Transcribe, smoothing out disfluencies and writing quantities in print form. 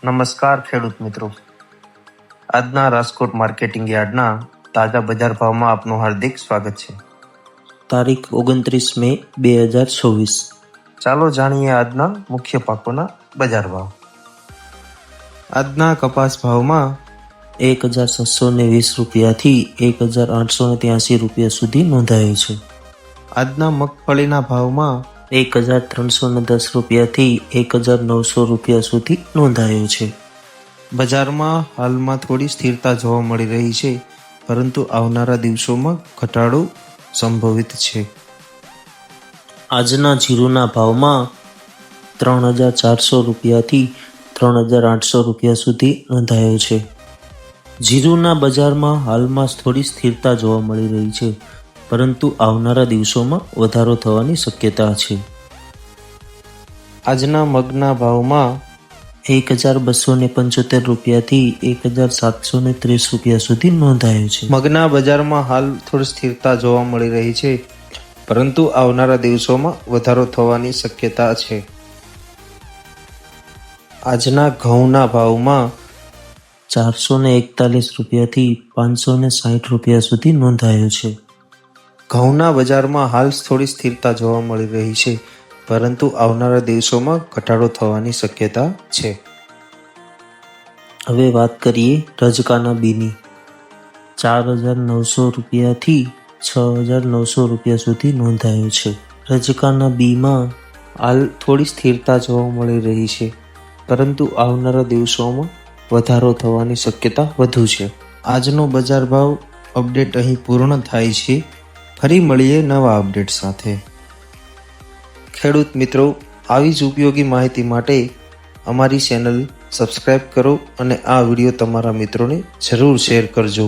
નમસ્કાર ખેડૂત મિત્રો, આજના રાજકોટ માર્કેટિંગ યાર્ડના તાજા બજાર ભાવમાં આપનું હાર્દિક સ્વાગત છે. તારીખ 29 મે 2024. ચાલો જાણીએ આજના મુખ્ય પાકોના બજાર ભાવ. આજના કપાસ ભાવમાં 1720 રૂપિયાથી 1883 રૂપિયા સુધી નોંધાયો છે. આજના મગફળીના ભાવમાં 1310 રૂપિયાથી 1900 રૂપિયા સુધી નોંધાયો છે. બજારમાં હાલમાં થોડી સ્થિરતા જોવા મળી રહી છે, પરંતુ આવનારા દિવસોમાં ઘટાડો સંભવિત છે. આજના જીરુના ભાવમાં 3400 રૂપિયાથી 3800 રૂપિયા સુધી નોંધાયો છે. જીરુના બજારમાં હાલમાં થોડી સ્થિરતા જોવા મળી રહી છે, પરંતુ આવનારા દિવસોમાં વધારો થવાની શક્યતા છે. આજના મગના ભાવમાં 1275 રૂપિયાથી 1730 રૂપિયા સુધી નોંધાયો છે. મગના બજારમાં હાલ થોડી સ્થિરતા જોવા મળી રહી છે, પરંતુ આવનારા દિવસોમાં વધારો થવાની શક્યતા છે. આજના ઘઉંના ભાવમાં 441 રૂપિયાથી 560 રૂપિયા સુધી નોંધાયો છે. ઘઉંના બજારમાં હાલ થોડી સ્થિરતા જોવા મળી રહી છે, પરંતુ આવનારા દિવસોમાં ઘટાડો થવાની શક્યતા છે. હવે વાત કરીએ રજકાના બીની. 4900 રૂપિયાથી 6900 રૂપિયા સુધી નોંધાયો છે. રજકાના બીમાં હાલ થોડી સ્થિરતા જોવા મળી રહી છે, પરંતુ આવનારા દિવસોમાં વધારો થવાની શક્યતા વધુ છે. આજનો બજાર ભાવ અપડેટ અહીં પૂર્ણ થાય છે. ફરી મળીએ નવા અપડેટ સાથે. ખેડૂત મિત્રો, આવી જ ઉપયોગી માહિતી માટે અમારી ચેનલ સબસ્ક્રાઈબ કરો અને આ વિડીયો તમારા મિત્રોને જરૂર શેર કરજો.